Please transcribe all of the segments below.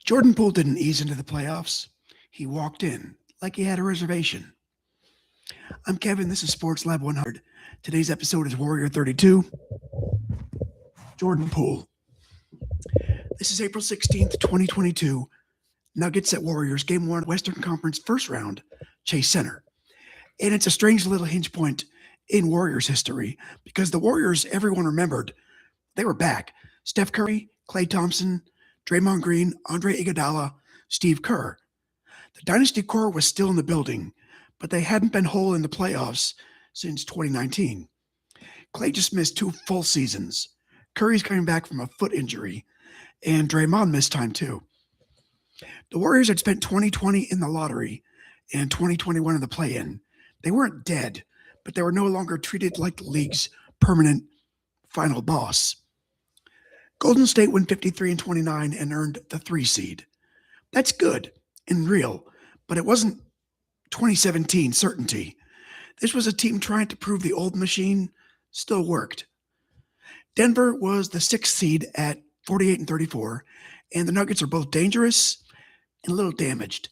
Jordan Poole didn't ease into the playoffs. He walked in like he had a reservation. I'm Kevin. This is Sports Lab 100. Today's episode is Warrior 32, Jordan Poole. This is April 16th, 2022. Nuggets at Warriors, Game 1, Western Conference first round, Chase Center. And it's a strange little hinge point in Warriors history because the Warriors, everyone remembered, they were back. Steph Curry, Klay Thompson, Draymond Green, Andre Iguodala, Steve Kerr. The dynasty core was still in the building, but they hadn't been whole in the playoffs since 2019. Klay just missed 2 full seasons. Curry's coming back from a foot injury, and Draymond missed time too. The Warriors had spent 2020 in the lottery and 2021 in the play-in. They weren't dead, but they were no longer treated like the league's permanent final boss. Golden State went 53-29 and earned the 3 seed. That's good and real, but it wasn't 2017 certainty. This was a team trying to prove the old machine still worked. Denver was the 6th seed at 48-34, and the Nuggets are both dangerous and a little damaged.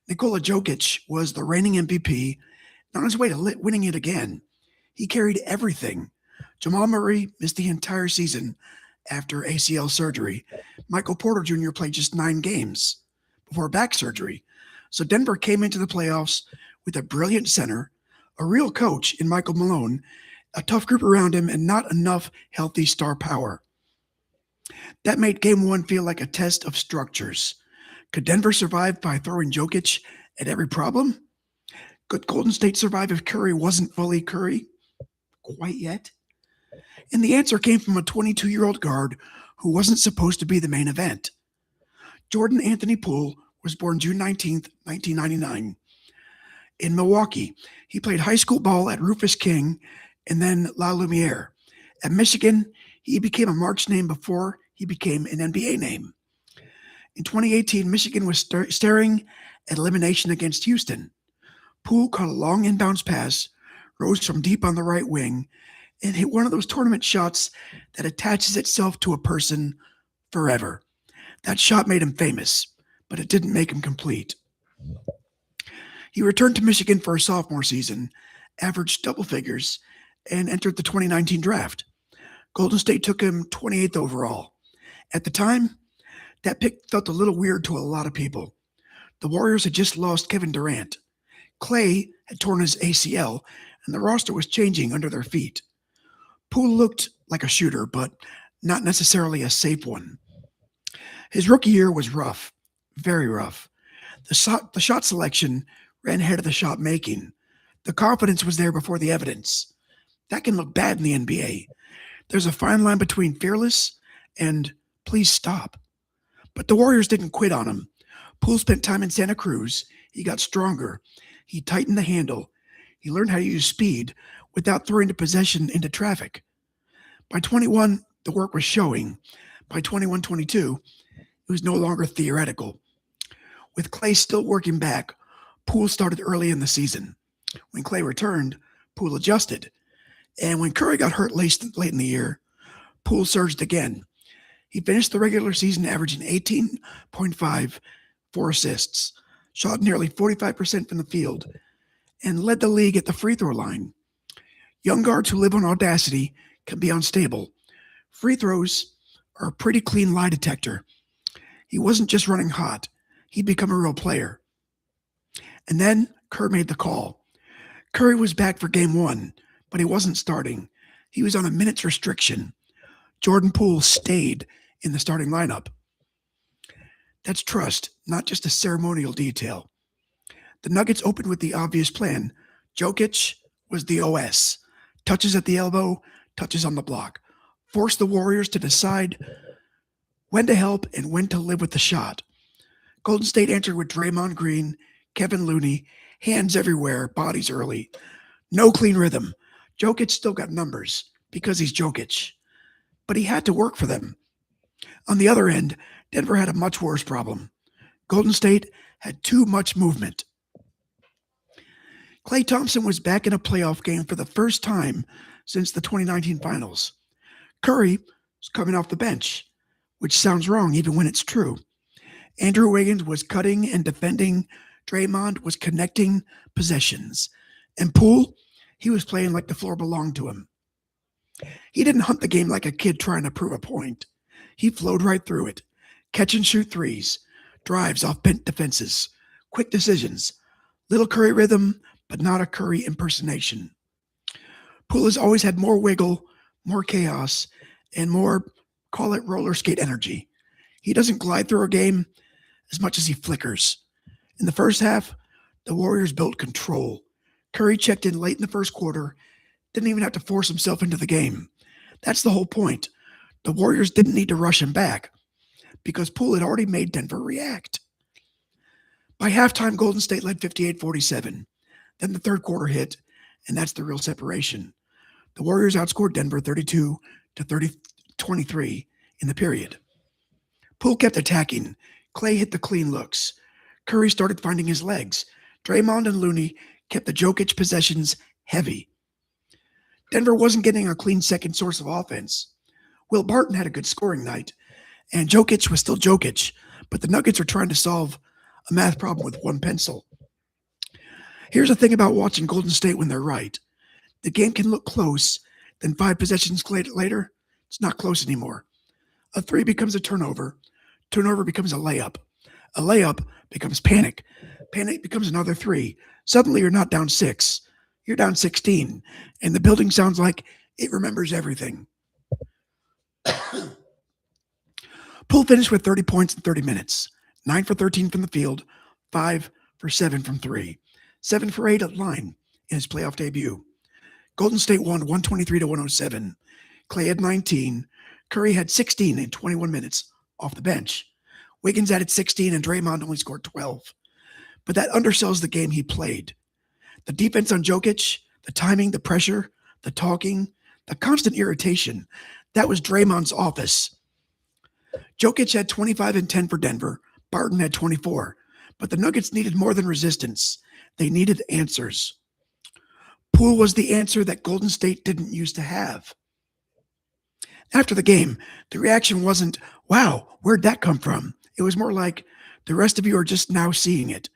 Nikola Jokic was the reigning MVP, on his way to winning it again. He carried everything. Jamal Murray missed the entire season after ACL surgery. Michael Porter Jr. played just 9 games before back surgery. So Denver came into the playoffs with a brilliant center, a real coach in Michael Malone, a tough group around him, and not enough healthy star power. That made Game 1 feel like a test of structures. Could Denver survive by throwing Jokic at every problem? Could Golden State survive if Curry wasn't fully Curry? Quite yet. And the answer came from a 22-year-old guard who wasn't supposed to be the main event. Jordan Anthony Poole was born June 19th, 1999. In Milwaukee, he played high school ball at Rufus King and then La Lumiere. At Michigan, he became a March name before he became an NBA name. In 2018, Michigan was staring at elimination against Houston. Poole caught a long inbounds pass, rose from deep on the right wing, and hit one of those tournament shots that attaches itself to a person forever. That shot made him famous, but it didn't make him complete. He returned to Michigan for a sophomore season, averaged double figures, and entered the 2019 draft. Golden State took him 28th overall. At the time, that pick felt a little weird to a lot of people. The Warriors had just lost Kevin Durant. Klay had torn his ACL, and the roster was changing under their feet. Poole looked like a shooter, but not necessarily a safe one. His rookie year was rough, very rough. The shot selection ran ahead of the shot making. The confidence was there before the evidence. That can look bad in the NBA. There's a fine line between fearless and please stop. But the Warriors didn't quit on him. Poole spent time in Santa Cruz. He got stronger. He tightened the handle. He learned how to use speed without throwing the possession into traffic. By 21, the work was showing. By 21-22, it was no longer theoretical. With Klay still working back, Poole started early in the season. When Klay returned, Poole adjusted. And when Curry got hurt late in the year, Poole surged again. He finished the regular season averaging 18.5, 4 assists, shot nearly 45% from the field, and led the league at the free throw line. Young guards who live on audacity can be unstable. Free throws are a pretty clean lie detector. He wasn't just running hot. He'd become a real player. And then Kerr made the call. Curry was back for Game 1, but he wasn't starting. He was on a minutes restriction. Jordan Poole stayed in the starting lineup. That's trust, not just a ceremonial detail. The Nuggets opened with the obvious plan. Jokic was the OS. Touches at the elbow, touches on the block. Forced the Warriors to decide when to help and when to live with the shot. Golden State entered with Draymond Green, Kevin Looney, hands everywhere, bodies early. No clean rhythm. Jokic still got numbers because he's Jokic. But he had to work for them. On the other end, Denver had a much worse problem. Golden State had too much movement. Klay Thompson was back in a playoff game for the first time since the 2019 finals. Curry was coming off the bench, which sounds wrong even when it's true. Andrew Wiggins was cutting and defending. Draymond was connecting possessions. And Poole, he was playing like the floor belonged to him. He didn't hunt the game like a kid trying to prove a point. He flowed right through it. Catch and shoot threes, drives off bent defenses, quick decisions, little Curry rhythm, but not a Curry impersonation. Poole has always had more wiggle, more chaos, and more, call it roller skate energy. He doesn't glide through a game as much as he flickers. In the first half, the Warriors built control. Curry checked in late in the first quarter, didn't even have to force himself into the game. That's the whole point. The Warriors didn't need to rush him back because Poole had already made Denver react. By halftime, Golden State led 58-47. Then the third quarter hit, and that's the real separation. The Warriors outscored Denver 32 to 23 in the period. Poole kept attacking. Clay hit the clean looks. Curry started finding his legs. Draymond and Looney kept the Jokic possessions heavy. Denver wasn't getting a clean second source of offense. Will Barton had a good scoring night, and Jokic was still Jokic, but the Nuggets are trying to solve a math problem with one pencil. Here's the thing about watching Golden State when they're right. The game can look close, then 5 possessions later, it's not close anymore. A 3 becomes a turnover. Turnover becomes a layup. A layup becomes panic. Panic becomes another 3. Suddenly you're not down 6. You're down 16. And the building sounds like it remembers everything. Poole finished with 30 points in 30 minutes. 9 for 13 from the field. 5 for 7 from 3. 7 for 8 at line in his playoff debut. Golden State won 123-107. Clay had 19. Curry had 16 in 21 minutes off the bench. Wiggins added 16 and Draymond only scored 12. But that undersells the game he played. The defense on Jokic, the timing, the pressure, the talking, the constant irritation, that was Draymond's office. Jokic had 25 and 10 for Denver. Barton had 24. But the Nuggets needed more than resistance. They needed answers. Poole was the answer that Golden State didn't used to have. After the game, the reaction wasn't, wow, where'd that come from? It was more like, the rest of you are just now seeing it.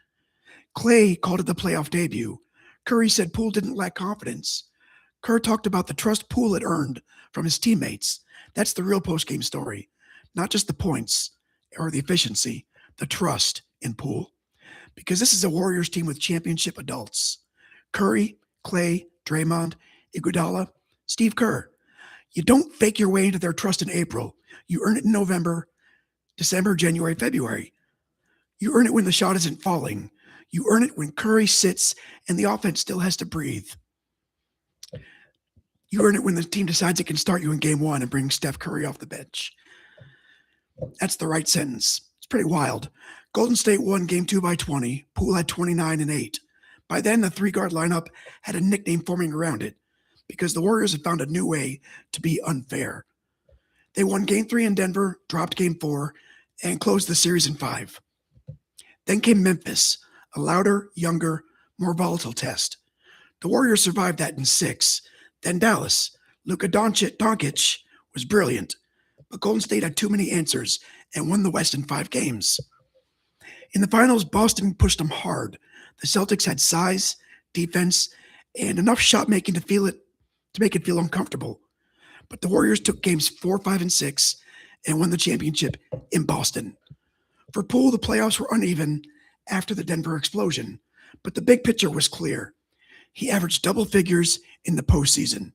Clay called it the playoff debut. Curry said Poole didn't lack confidence. Kerr talked about the trust Poole had earned from his teammates. That's the real postgame story. Not just the points or the efficiency, the trust in Poole. Because this is a Warriors team with championship adults. Curry, Clay, Draymond, Iguodala, Steve Kerr. You don't fake your way into their trust in April. You earn it in November, December, January, February. You earn it when the shot isn't falling. You earn it when Curry sits and the offense still has to breathe. You earn it when the team decides it can start you in game 1 and bring Steph Curry off the bench. That's the right sentence. It's pretty wild. Golden State won game 2 by 20. Poole had 29 and 8. By then, the 3-guard lineup had a nickname forming around it because the Warriors had found a new way to be unfair. They won game 3 in Denver, dropped game 4, and closed the series in 5. Then came Memphis, a louder, younger, more volatile test. The Warriors survived that in 6. Then Dallas. Luka Doncic was brilliant, but Golden State had too many answers and won the West in 5 games. In the finals, Boston pushed them hard. The Celtics had size, defense, and enough shot making to make it feel uncomfortable. But the Warriors took games 4, 5, and 6 and won the championship in Boston. For Poole, the playoffs were uneven after the Denver explosion, but the big picture was clear. He averaged double figures in the postseason.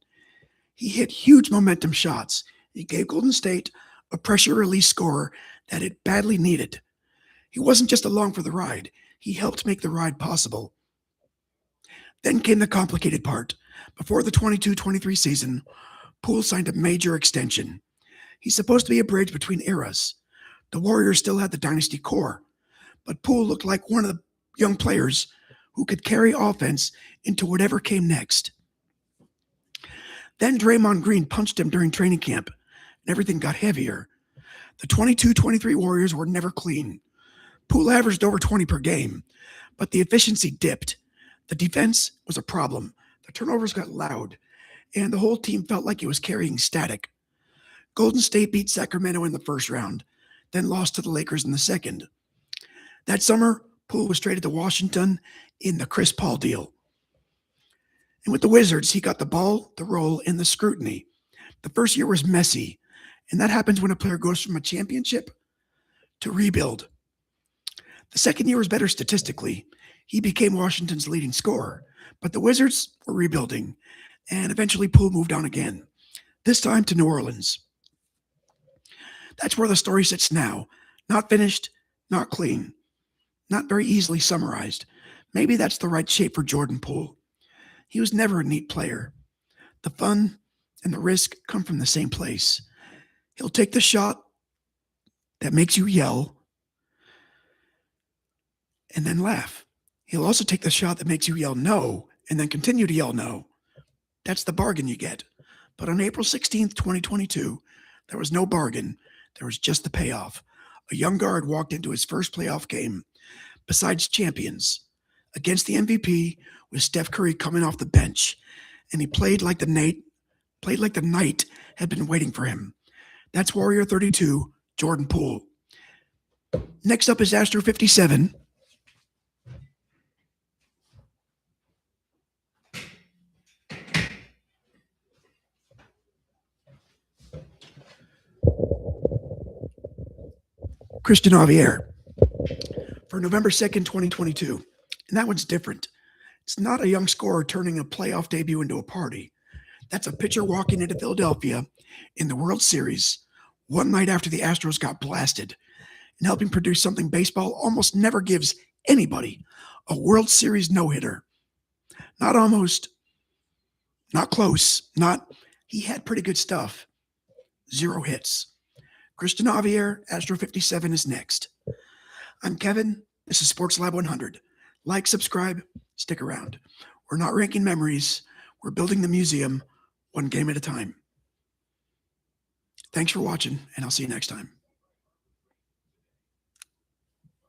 He hit huge momentum shots. He gave Golden State a pressure release scorer that it badly needed. He wasn't just along for the ride. He helped make the ride possible. Then came the complicated part. Before the 22-23 season, Poole signed a major extension. He's supposed to be a bridge between eras. The Warriors still had the dynasty core, but Poole looked like one of the young players who could carry offense into whatever came next. Then Draymond Green punched him during training camp, and everything got heavier. The 22-23 Warriors were never clean. Poole averaged over 20 per game, but the efficiency dipped. The defense was a problem. The turnovers got loud, and the whole team felt like it was carrying static. Golden State beat Sacramento in the first round, then lost to the Lakers in the second. That summer, Poole was traded to Washington in the Chris Paul deal. And with the Wizards, he got the ball, the role, and the scrutiny. The first year was messy, and that happens when a player goes from a championship to rebuild. The second year was better statistically. He became Washington's leading scorer, but the Wizards were rebuilding, and eventually Poole moved on again, this time to New Orleans. That's where the story sits now. Not finished, not clean, not very easily summarized. Maybe that's the right shape for Jordan Poole. He was never a neat player. The fun and the risk come from the same place. He'll take the shot that makes you yell and then laugh. He'll also take the shot that makes you yell no and then continue to yell no. That's the bargain you get. But on April 16th, 2022, there was no bargain. There was just the payoff. A young guard walked into his first playoff game besides champions against the MVP with Steph Curry coming off the bench, and he played like the night had been waiting for him. That's Warrior 32, Jordan Poole. Next up is Astro 57. Christian Javier for November 2nd, 2022. And that one's different. It's not a young scorer turning a playoff debut into a party. That's a pitcher walking into Philadelphia in the World Series one night after the Astros got blasted and helping produce something baseball almost never gives anybody, a World Series no-hitter. Not almost, not close, he had pretty good stuff. 0 hits. Christian Javier, Astro 57 is next. I'm Kevin. This is Sports Lab 100. Like, subscribe, stick around. We're not ranking memories. We're building the museum one game at a time. Thanks for watching, and I'll see you next time.